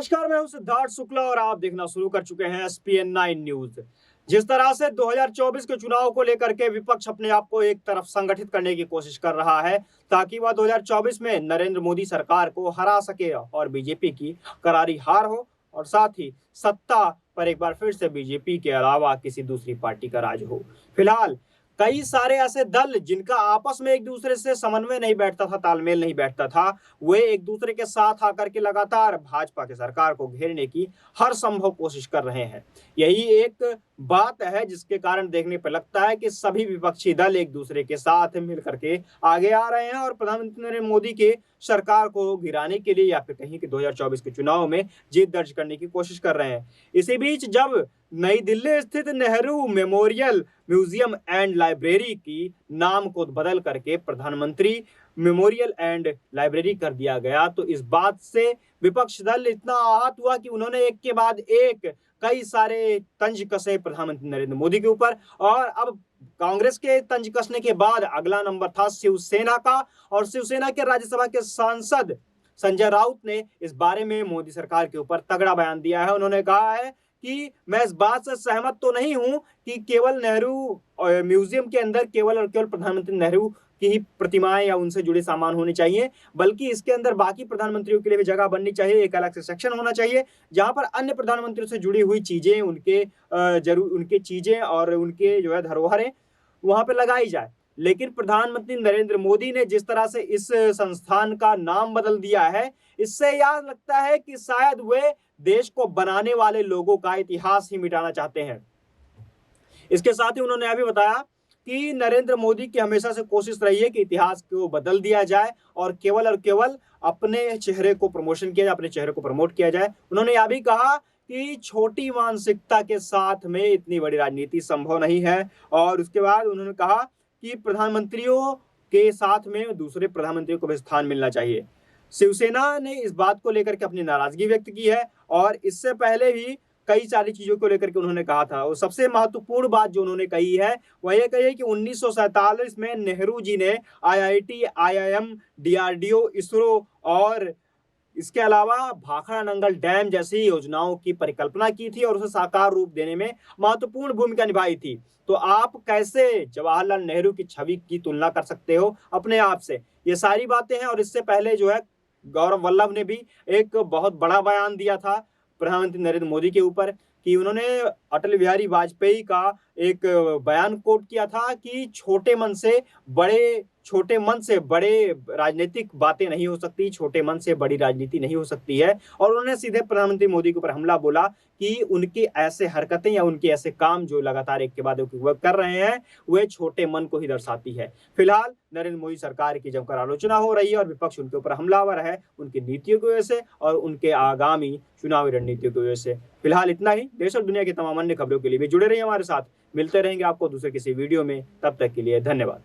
नमस्कार, मैं हूं सिद्धार्थ शुक्ला और आप देखना शुरू कर चुके हैं SPN9 न्यूज। जिस तरह से 2024 के चुनाव को लेकर के विपक्ष अपने आप को एक तरफ संगठित करने की कोशिश कर रहा है ताकि वह 2024 में नरेंद्र मोदी सरकार को हरा सके और बीजेपी की करारी हार हो और साथ ही सत्ता पर एक बार फिर से बीजेपी के अलावा किसी दूसरी पार्टी का राज हो। फिलहाल कई सारे ऐसे दल जिनका आपस में एक दूसरे से समन्वय नहीं बैठता था, तालमेल नहीं बैठता था, वे एक दूसरे के साथ आकर के लगातार भाजपा की सरकार को घेरने की हर संभव कोशिश कर रहे हैं। यही एक बात है जिसके कारण देखने पर लगता है कि सभी विपक्षी दल एक दूसरे के साथ मिलकर के आगे आ रहे हैं और प्रधानमंत्री नरेंद्र मोदी के सरकार को गिराने के लिए या फिर कहीं कि 2024 के चुनाव में जीत दर्ज करने की कोशिश कर रहे हैं। इसी बीच जब नई दिल्ली स्थित Nehru memorial museum and library की नाम को बदल करके प्रधानमंत्री मेमोरियल एंड लाइब्रेरी कर दिया गया तो इस बात से विपक्ष दल इतना आहत हुआ कि उन्होंने एक के बाद एक कई सारे तंज कसे प्रधानमंत्री नरेंद्र मोदी के ऊपर। और अब कांग्रेस के तंज कसने के बाद अगला नंबर था शिवसेना का और शिवसेना के राज्यसभा के सांसद संजय राउत ने इस बारे में मोदी सरकार के ऊपर तगड़ा बयान दिया है। उन्होंने कहा है कि मैं इस बात से सहमत तो नहीं हूं कि केवल नेहरू म्यूजियम के अंदर केवल और केवल प्रधानमंत्री नेहरू की ही प्रतिमाएं या उनसे जुड़े सामान होने चाहिए, बल्कि इसके अंदर बाकी प्रधानमंत्रियों के लिए भी जगह बननी चाहिए। एक अलग से सेक्शन होना चाहिए जहां पर अन्य प्रधानमंत्रियों से जुड़ी हुई चीजें, उनके चीजें और उनके जो है धरोहरें वहां पर लगाई जाए। लेकिन प्रधानमंत्री नरेंद्र मोदी ने जिस तरह से इस संस्थान का नाम बदल दिया है, इससे यह लगता है कि शायद वे देश को बनाने वाले लोगों का इतिहास ही मिटाना चाहते हैं। इसके साथ ही उन्होंने यह भी बताया कि नरेंद्र मोदी की हमेशा से कोशिश रही है कि इतिहास को बदल दिया जाए और केवल अपने चेहरे को प्रमोशन किया जाए, अपने चेहरे को प्रमोट किया जाए। उन्होंने यह भी कहा कि छोटी मानसिकता के साथ में इतनी बड़ी राजनीति संभव नहीं है। और उसके बाद उन्होंने कहा कि प्रधानमंत्रियों के साथ में दूसरे प्रधानमंत्रियों को भी स्थान मिलना चाहिए। शिवसेना ने इस बात को लेकर के अपनी नाराजगी व्यक्त की है और इससे पहले भी कई सारी चीजों को लेकर के उन्होंने कहा था। और सबसे महत्वपूर्ण बात जो उन्होंने कही है वह ये कही है कि 1947 में नेहरू जी ने IIT, IIM, DRDO, इसरो और इसके अलावा भाखड़ा नंगल डैम जैसी योजनाओं की परिकल्पना की थी और उसे साकार रूप देने में महत्वपूर्ण भूमिका निभाई थी। तो आप कैसे जवाहरलाल नेहरू की छवि की तुलना कर सकते हो अपने आप से? ये सारी बातें हैं। और इससे पहले जो है गौरव वल्लभ ने भी एक बहुत बड़ा बयान दिया था प्रधानमंत्री नरेंद्र मोदी के ऊपर कि उन्होंने अटल बिहारी वाजपेयी का एक बयान कोट किया था कि छोटे मन से बड़े राजनीतिक बातें नहीं हो सकती, छोटे मन से बड़ी राजनीति नहीं हो सकती है। और उन्होंने सीधे प्रधानमंत्री मोदी के ऊपर हमला बोला कि उनकी ऐसे हरकतें या उनके ऐसे काम जो लगातार एक के बाद एक कर रहे हैं वे छोटे मन को ही दर्शाती है। फिलहाल नरेंद्र मोदी सरकार की जमकर आलोचना हो रही है और विपक्ष उनके ऊपर हमलावर है उनकी नीतियों की वजह से और उनके आगामी चुनावी रणनीतियों की वजह से। फिलहाल इतना ही। देश और दुनिया की तमाम अन्य खबरों के लिए भी जुड़े रहिए हमारे साथ। मिलते रहेंगे आपको दूसरे किसी वीडियो में। तब तक के लिए धन्यवाद।